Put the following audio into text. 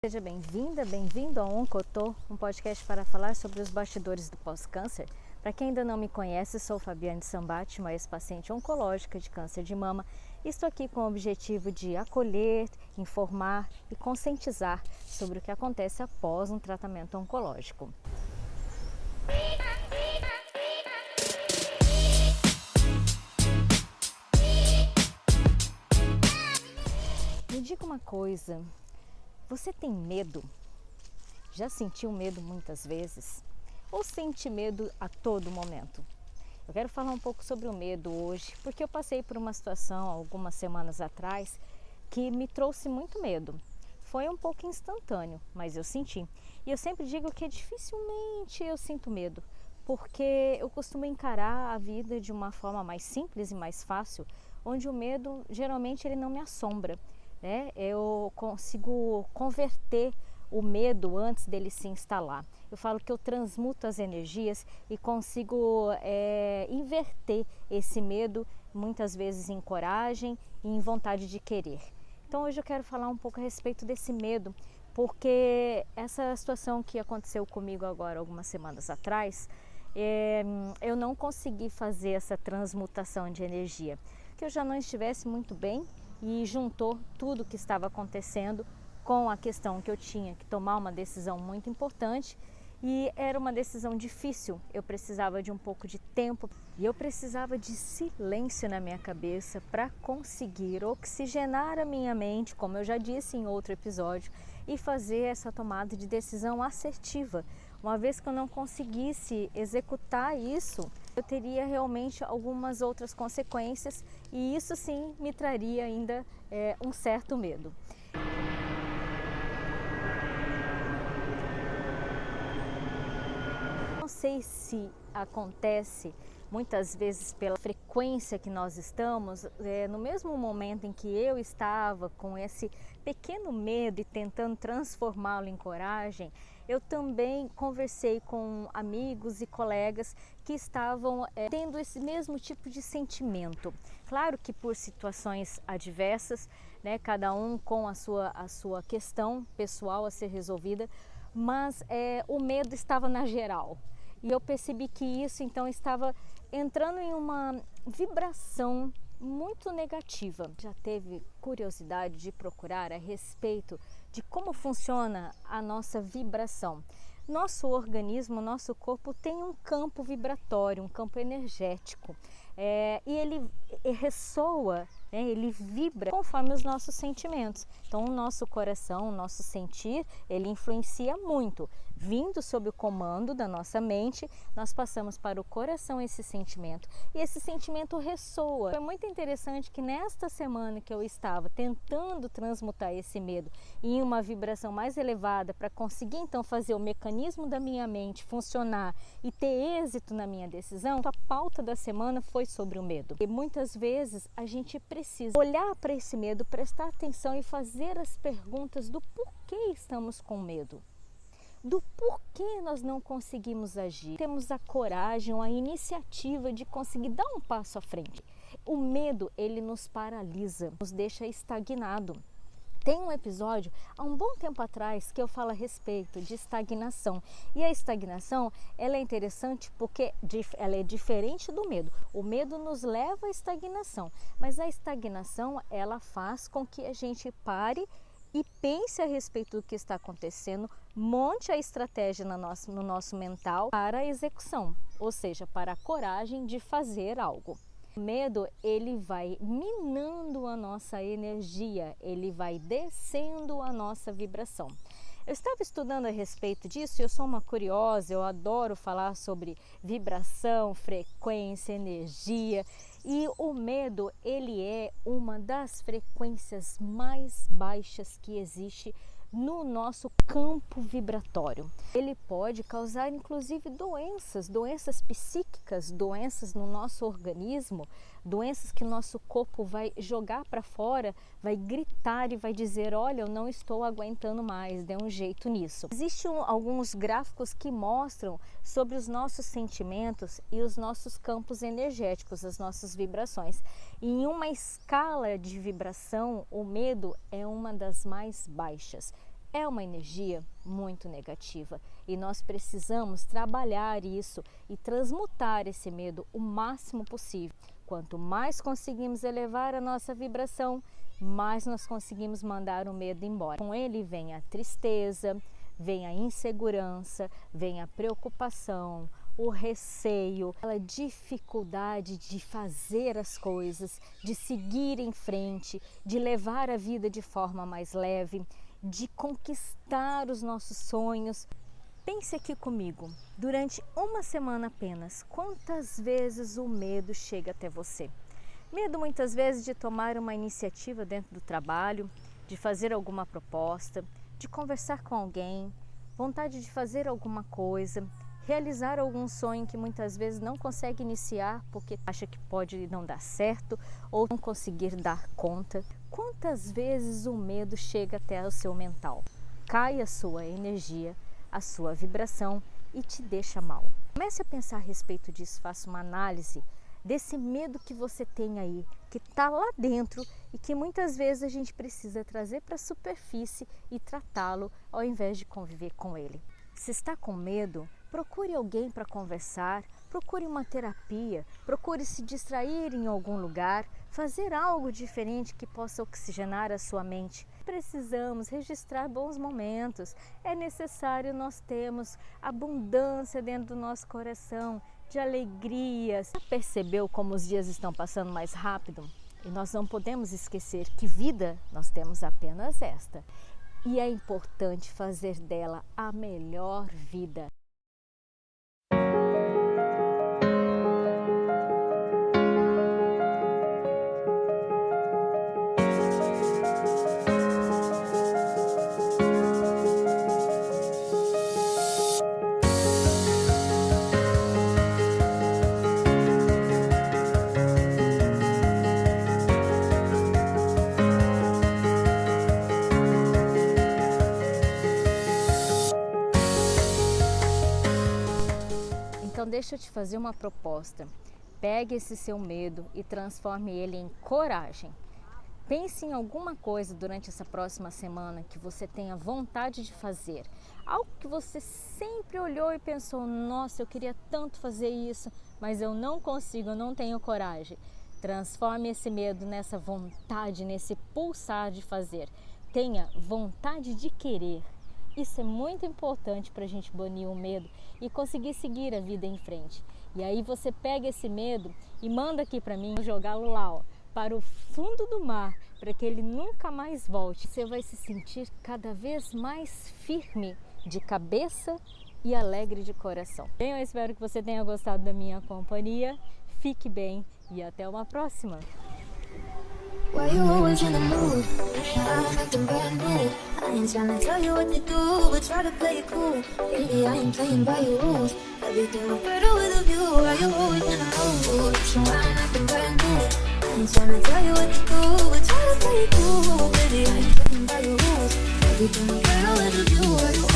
Seja bem-vinda, bem-vindo ao Oncotô, um podcast para falar sobre os bastidores do pós-câncer. Para quem ainda não me conhece, sou Fabiane Sambati, uma ex-paciente oncológica de câncer de mama. Estou aqui com o objetivo de acolher, informar e conscientizar sobre o que acontece após um tratamento oncológico. Me diga uma coisa, você tem medo? Já sentiu medo muitas vezes? Ou sente medo a todo momento? Eu quero falar um pouco sobre o medo hoje, porque eu passei por uma situação algumas semanas atrás que me trouxe muito medo. Foi um pouco instantâneo, mas eu senti. E eu sempre digo que dificilmente eu sinto medo, porque eu costumo encarar a vida de uma forma mais simples e mais fácil, onde o medo geralmente ele não me assombra, né? Eu consigo converter o medo antes dele se instalar. Eu falo que eu transmuto as energias e consigo inverter esse medo muitas vezes em coragem e em vontade de querer. Então hoje eu quero falar um pouco a respeito desse medo, porque essa situação que aconteceu comigo agora algumas semanas atrás, eu não consegui fazer essa transmutação de energia, que eu já não estivesse muito bem e juntou tudo o que estava acontecendo com a questão que eu tinha que tomar uma decisão muito importante e era uma decisão difícil. Eu precisava de um pouco de tempo e eu precisava de silêncio na minha cabeça para conseguir oxigenar a minha mente, como eu já disse em outro episódio, e fazer essa tomada de decisão assertiva. Uma vez que eu não conseguisse executar isso, eu teria realmente algumas outras consequências e isso sim me traria ainda um certo medo. Não sei se acontece muitas vezes pela frequência que nós estamos, no mesmo momento em que eu estava com esse pequeno medo e tentando transformá-lo em coragem, eu também conversei com amigos e colegas que estavam tendo esse mesmo tipo de sentimento. Claro que por situações adversas, né, cada um com a sua questão pessoal a ser resolvida, mas o medo estava na geral. E eu percebi que isso então estava entrando em uma vibração muito negativa. Já teve curiosidade de procurar a respeito de como funciona a nossa vibração? Nosso organismo, nosso corpo tem um campo vibratório, um campo energético, e ele ressoa, né, ele vibra conforme os nossos sentimentos. Então o nosso coração, o nosso sentir, ele influencia muito. Vindo sob o comando da nossa mente, nós passamos para o coração esse sentimento e esse sentimento ressoa. Foi muito interessante que nesta semana que eu estava tentando transmutar esse medo em uma vibração mais elevada para conseguir então fazer o mecanismo da minha mente funcionar e ter êxito na minha decisão, a pauta da semana foi sobre o medo. E muitas vezes a gente precisa olhar para esse medo, prestar atenção e fazer as perguntas do porquê estamos com medo. Do porquê nós não conseguimos agir. Temos a coragem, a iniciativa de conseguir dar um passo à frente. O medo, ele nos paralisa, nos deixa estagnado. Tem um episódio, há um bom tempo atrás, que eu falo a respeito de estagnação. E a estagnação, ela é interessante porque ela é diferente do medo. O medo nos leva à estagnação, mas a estagnação, ela faz com que a gente pare e pense a respeito do que está acontecendo, monte a estratégia no nosso mental para a execução, ou seja, para a coragem de fazer algo. O medo, ele vai minando a nossa energia, ele vai descendo a nossa vibração. Eu estava estudando a respeito disso e eu sou uma curiosa, eu adoro falar sobre vibração, frequência, energia. E o medo, ele é uma das frequências mais baixas que existe no nosso campo vibratório. Ele pode causar inclusive doenças psíquicas, doenças no nosso organismo, doenças que nosso corpo vai jogar para fora, vai gritar e vai dizer: olha, eu não estou aguentando mais, dê um jeito nisso. Existem alguns gráficos que mostram sobre os nossos sentimentos e os nossos campos energéticos, as nossas vibrações. E em uma escala de vibração, o medo é uma das mais baixas. é uma energia muito negativa e nós precisamos trabalhar isso e transmutar esse medo o máximo possível. Quanto mais conseguimos elevar a nossa vibração, mais nós conseguimos mandar o medo embora. Com ele vem a tristeza, vem a insegurança, vem a preocupação, o receio, a dificuldade de fazer as coisas, de seguir em frente, de levar a vida de forma mais leve, de conquistar os nossos sonhos. Pense aqui comigo, durante uma semana apenas, quantas vezes o medo chega até você? Medo muitas vezes de tomar uma iniciativa dentro do trabalho, de fazer alguma proposta, de conversar com alguém, vontade de fazer alguma coisa, realizar algum sonho que muitas vezes não consegue iniciar porque acha que pode não dar certo ou não conseguir dar conta. Quantas vezes o medo chega até o seu mental? Cai a sua energia, a sua vibração e te deixa mal. Comece a pensar a respeito disso, faça uma análise desse medo que você tem aí, que está lá dentro e que muitas vezes a gente precisa trazer para a superfície e tratá-lo ao invés de conviver com ele. Se está com medo, procure alguém para conversar, procure uma terapia, procure se distrair em algum lugar, fazer algo diferente que possa oxigenar a sua mente. Precisamos registrar bons momentos, é necessário nós termos abundância dentro do nosso coração, de alegrias. Já percebeu como os dias estão passando mais rápido? E nós não podemos esquecer que vida nós temos apenas esta. E é importante fazer dela a melhor vida. Então deixa eu te fazer uma proposta. Pegue esse seu medo e transforme ele em coragem. Pense em alguma coisa durante essa próxima semana que você tenha vontade de fazer. Algo que você sempre olhou e pensou, nossa, eu queria tanto fazer isso, mas eu não consigo, eu não tenho coragem. Transforme esse medo nessa vontade, nesse pulsar de fazer. Tenha vontade de querer. Isso é muito importante para a gente banir o medo e conseguir seguir a vida em frente. E aí você pega esse medo e manda aqui para mim, jogá-lo lá, ó, para o fundo do mar, para que ele nunca mais volte. Você vai se sentir cada vez mais firme de cabeça e alegre de coração. Bem, eu espero que você tenha gostado da minha companhia. Fique bem e até uma próxima! Why you always in the mood? I'm acting brand new. I ain't tryna tell you what to do, but try to play it cool. Baby, I ain't playing by your rules. Everything look better with a view. Why you always in the mood? So I'm acting brand new. I ain't tryna tell you what to do, but try to play it cool. Baby, I ain't playing by your rules. Everything look better with a view.